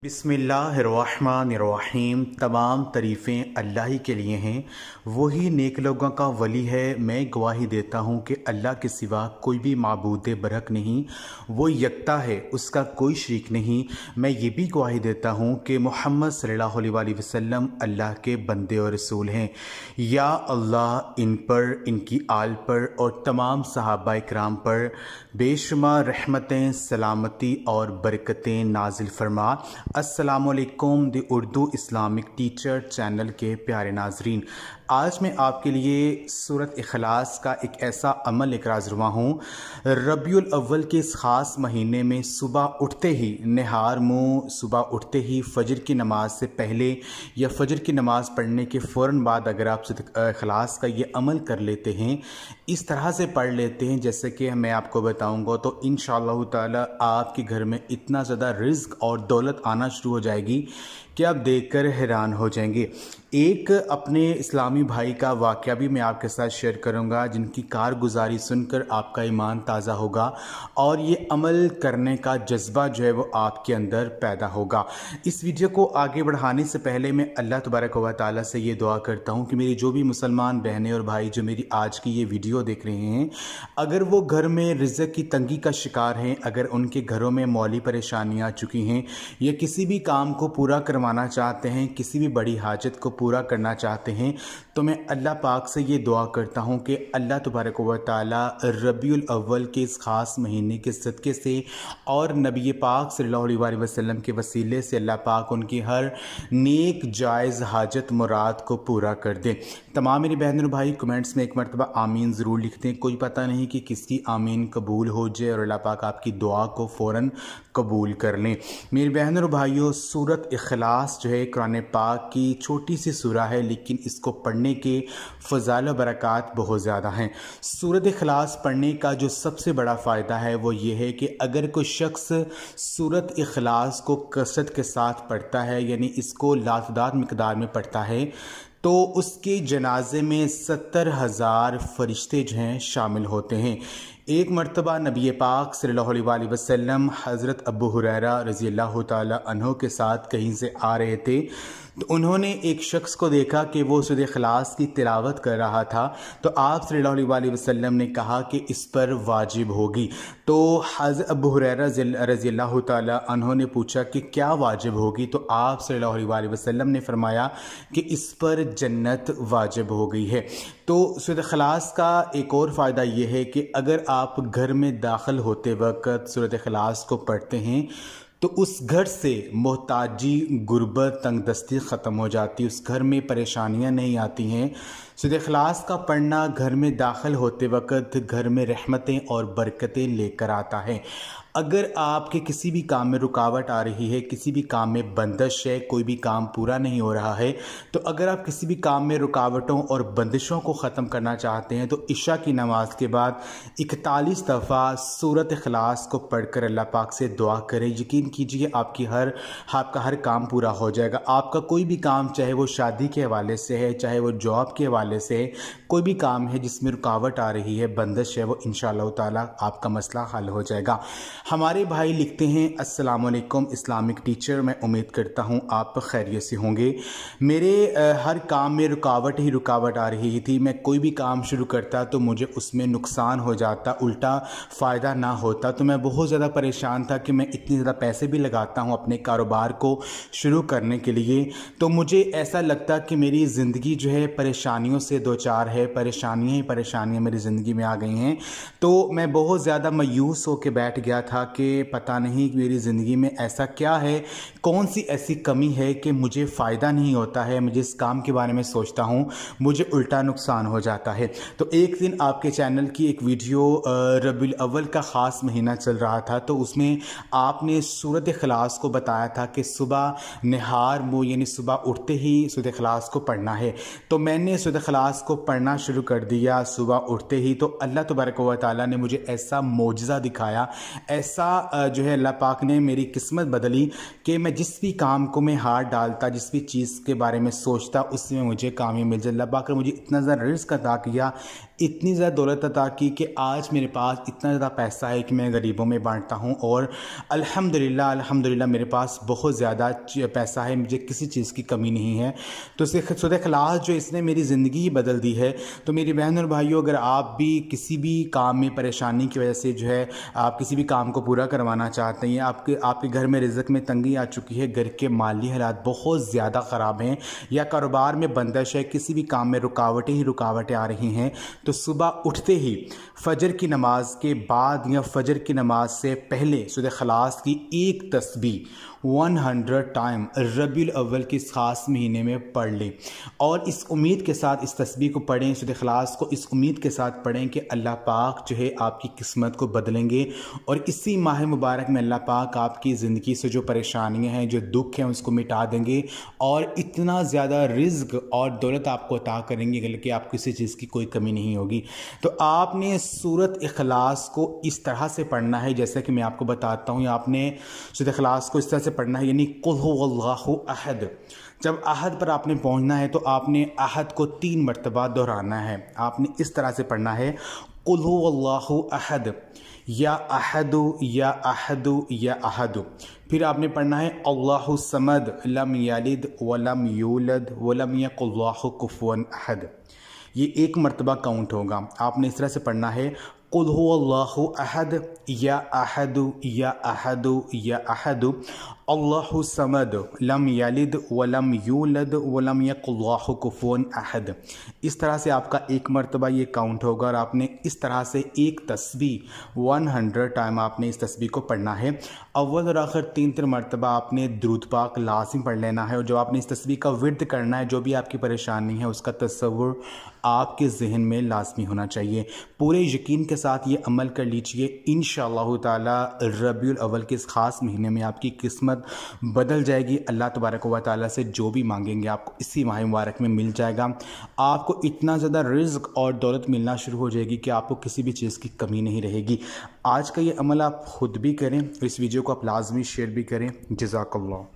बिस्मिल्लाहिर्रहमानिर्रहीम। तमाम तारीफ़ें अल्लाह ही के लिए हैं। वही नेक लोगों का वली है। मैं गवाही देता हूँ कि अल्लाह के सिवा कोई भी माबूद बरहक नहीं, वो यकता है, उसका कोई शरीक नहीं। मैं ये भी गवाही देता हूँ कि मोहम्मद सल्लल्लाहु अलैहि वसल्लम अल्लाह के बंदे और रसूल हैं। या अल्लाह इन पर, इनकी आल पर और तमाम सहाबा इकराम पर बेशुमार रहमतें, सलामती और बरकतें नाजिल फरमा। अस्सलामुअलैकुम the Urdu Islamic teacher channel के प्यारे नाजरीन, आज मैं आपके लिए सूरत इखलास का एक ऐसा अमल लेकर हाज़िर हुआ हूँ। रबीउल अव्वल के इस ख़ास महीने में सुबह उठते ही निहार मुँह, सुबह उठते ही फ़जर की नमाज से पहले या फ़जर की नमाज़ पढ़ने के फ़ौरन बाद अगर आप इखलास का ये अमल कर लेते हैं, इस तरह से पढ़ लेते हैं जैसे कि मैं आपको बताऊँगा, तो इंशाअल्लाह ताला आपके घर में इतना ज़्यादा रिज़्क़ और दौलत आना शुरू हो जाएगी कि आप देखकर हैरान हो जाएंगे। एक अपने इस्लामी भाई का वाक़या भी मैं आपके साथ शेयर करूंगा, जिनकी कारगुजारी सुनकर आपका ईमान ताज़ा होगा और ये अमल करने का जज्बा जो है वो आपके अंदर पैदा होगा। इस वीडियो को आगे बढ़ाने से पहले मैं अल्लाह तबारक व तआला से ये दुआ करता हूँ कि मेरी जो भी मुसलमान बहनें और भाई जो मेरी आज की ये वीडियो देख रहे हैं, अगर वो घर में रिज़्क़ की तंगी का शिकार हैं, अगर उनके घरों में मौली परेशानियाँ आ चुकी हैं या किसी भी काम को पूरा करवाना चाहते हैं, किसी भी बड़ी हाजत को पूरा करना चाहते हैं, तो मैं अल्लाह पाक से ये दुआ करता हूँ कि अल्लाह तबारक व तआला रबीउल अव्वल के इस ख़ास महीने के सदक़े से और नबी पाक सल्लल्लाहु अलैहि वसल्लम के वसीले से अल्लाह पाक उनकी हर नेक जायज़ हाजत मुराद को पूरा कर दे। तमाम मेरी बहन और भाई कमेंट्स में एक मरतबा आमीन ज़रूर लिखते हैं। कोई पता नहीं कि किसकी आमीन कबूल हो जाए और अल्लाह पाक आपकी दुआ को फ़ौरन कबूल कर लें। मेरी बहन और भाइयों, सूरत इखलास जो है कुरान पाक की छोटी सी सूरा है, लेकिन इसको पढ़ने के फ़ज़ाइल व बरक़ात बहुत ज़्यादा हैं। सूरत इखलास पढ़ने का जो सबसे बड़ा फ़ायदा है वो ये है कि अगर कोई शख्स सूरत इखलास को कसरत के साथ पढ़ता है, यानी इसको लातदाद मिक़दार में पढ़ता है, तो उसके जनाजे में 70,000 फरिश्ते जो हैं शामिल होते हैं। एक मरतबा नबी पाक सल्लल्लाहु अलैहि वसल्लम हज़रत अबू हुरैरा रज़ी अल्लाह तआला अन्हु के साथ कहीं से आ रहे थे, तो उन्होंने एक शख्स को देखा कि वो सूरत इखलास की तिलावत कर रहा था। तो आप सल्लल्लाहु अलैहि वसल्लम ने कहा कि इस पर वाजिब होगी। तो हज़रत अबू हुरैरा रज़ी अल्लाह तआला अन्हु ने पूछा कि क्या वाजिब होगी? तो आप सल्लल्लाहु अलैहि वसल्लम ने फरमाया कि इस पर जन्नत वाजिब हो गई है। तो सूरत इखलास का एक और फ़ायदा ये है कि अगर आप घर में दाखिल होते वक्त सूरत इखलास को पढ़ते हैं, तो उस घर से मोहताजी, गुर्बत, तंगदस्ती ख़त्म हो जाती है, उस घर में परेशानियां नहीं आती हैं। सूरत इखलास का पढ़ना घर में दाखिल होते वक्त घर में रहमतें और बरकतें लेकर आता है। अगर आपके किसी भी काम में रुकावट आ रही है, किसी भी काम में बंदिश है, कोई भी काम पूरा नहीं हो रहा है, तो अगर आप किसी भी काम में रुकावटों और बंदिशों को ख़त्म करना चाहते हैं, तो इशा की नमाज के बाद 41 दफ़ा सूरत इखलास को पढ़कर अल्लाह पाक से दुआ करें। यकीन कीजिए आपका हर काम पूरा हो जाएगा। आपका कोई भी काम, चाहे वो शादी के हवाले से है, चाहे वो जॉब के हवाले से है, कोई भी काम है जिसमें रुकावट आ रही है, बंदिश है, वो इंशाअल्लाह ताला आपका मसला हल हो जाएगा। हमारे भाई लिखते हैं, अस्सलामुअलैकुम इस्लामिक टीचर, मैं उम्मीद करता हूँ आप खैरियत से होंगे। मेरे हर काम में रुकावट ही रुकावट आ रही थी। मैं कोई भी काम शुरू करता तो मुझे उसमें नुकसान हो जाता, उल्टा फ़ायदा ना होता। तो मैं बहुत ज़्यादा परेशान था कि मैं इतने ज़्यादा पैसे भी लगाता हूँ अपने कारोबार को शुरू करने के लिए, तो मुझे ऐसा लगता कि मेरी ज़िंदगी जो है परेशानियों से दो चार है, परेशानियाँ ही परेशानियाँ मेरी ज़िंदगी में आ गई हैं। तो मैं बहुत ज़्यादा मायूस होकर बैठ गया था कि पता नहीं मेरी ज़िंदगी में ऐसा क्या है, कौन सी ऐसी कमी है कि मुझे फ़ायदा नहीं होता है। मुझे इस काम के बारे में सोचता हूँ, मुझे उल्टा नुकसान हो जाता है। तो एक दिन आपके चैनल की एक वीडियो, रबीउल अव्वल का ख़ास महीना चल रहा था, तो उसमें आपने सूरत इखलास को बताया था कि सुबह निहार मुँह, यानी सुबह उठते ही सूरत इखलास को पढ़ना है। तो मैंने सूरत इखलास को पढ़ना शुरू कर दिया सुबह उठते ही। तो अल्लाह तबारक व तआला ने मुझे ऐसा मोजज़ा दिखाया, ऐसा जो है अल्लाह पाक ने मेरी किस्मत बदली कि मैं जिस भी काम को मैं हाथ डालता, जिस भी चीज़ के बारे में सोचता, उसमें मुझे कामयाबी मिल जाए। अल्लाह पाक ने मुझे इतना ज़्यादा रिज़्क़ अता किया, इतनी ज़्यादा दौलत अता की कि आज मेरे पास इतना ज़्यादा पैसा है कि मैं गरीबों में बांटता हूँ और अल्हम्दुलिल्लाह मेरे पास बहुत ज़्यादा पैसा है, मुझे किसी चीज़ की कमी नहीं है। तो सूरह इखलास जो इसने मेरी ज़िंदगी ही बदल दी है। तो मेरी बहन और भाइयों, अगर आप भी किसी भी काम में परेशानी की वजह से जो है आप किसी भी काम को पूरा करवाना चाहते हैं, आपके घर में रिज़्क़ में तंगी आ चुकी है, घर के माली हालात बहुत ज़्यादा ख़राब हैं या कारोबार में बंदिश है, किसी भी काम में रुकावटें आ रही हैं, तो सुबह उठते ही फ़जर की नमाज के बाद या फ़जर की नमाज से पहले सूरह इखलास की एक तस्बीह 100 टाइम रबीउल अव्वल के इस ख़ास महीने में पढ़ लें और इस उम्मीद के साथ इस तस्बीह को पढ़ें, सूरह इखलास को इस उम्मीद के साथ पढ़ें कि अल्लाह पाक जो है आपकी किस्मत को बदलेंगे और इसी माह मुबारक में अल्लाह पाक आपकी ज़िंदगी से जो परेशानियां हैं, जो दुख हैं, उसको मिटा देंगे और इतना ज़्यादा रिज़्क़ और दौलत आपको अता करेंगे कि आपको किसी चीज़ की कोई कमी नहीं होगी। तो आपने सूरत इखलास को इस तरह से पढ़ना है, जैसे कि मैं आपको बताता हूँ। आपने सूरत इखलास को इस तरह से पढ़ना है, यानी कुल हुवल्लाहु अहद। जब अहद पर आपने पहुँचना है तो आपने अहद को 3 मरतबा दोहराना है। आपने इस तरह से पढ़ना है, कुल हुवल्लाहु अहद या अहदु या अहदु या अहदु। फिर आपने पढ़ना है अल्लाहु समद लम यलिद वलम यूलद वलम यकुल लाहु कुफुवन अहद। ये 1 मरतबा काउंट होगा। आपने इस तरह से पढ़ना है, कुल हुवल्लाहु अहद या अहदु या अहदु या अहदु अल्लाहु समद लम यलिद वलम यूलद वलम यकुल लाहु कुफुवन अहद। इस तरह से आपका 1 मरतबा ये काउंट होगा और आपने इस तरह से एक तस्बीह 100 टाइम आपने इस तस्बीह को पढ़ना है। अव्वल और आखिर 3 मरतबा आपने दुरूद पाक लाजिम पढ़ लेना है और जो आपने इस तस्बीह का विर्द करना है, जो भी आपकी परेशानी है उसका तस्वुर आपके जहन में लाजमी होना चाहिए। पूरे यकीन के साथ ये अमल कर लीजिए, इंशाअल्लाह ताला रबीउल अव्वल के इस ख़ास महीने में आपकी किस्मत बदल जाएगी। अल्लाह तबारक व तआला से जो भी मांगेंगे आपको इसी माह मुबारक में मिल जाएगा। आपको इतना ज़्यादा रिज़्क़ और दौलत मिलना शुरू हो जाएगी कि आपको किसी भी चीज़ की कमी नहीं रहेगी। आज का ये अमल आप खुद भी करें, इस वीडियो को आप लाजमी शेयर भी करें। जज़ाकल्लाह।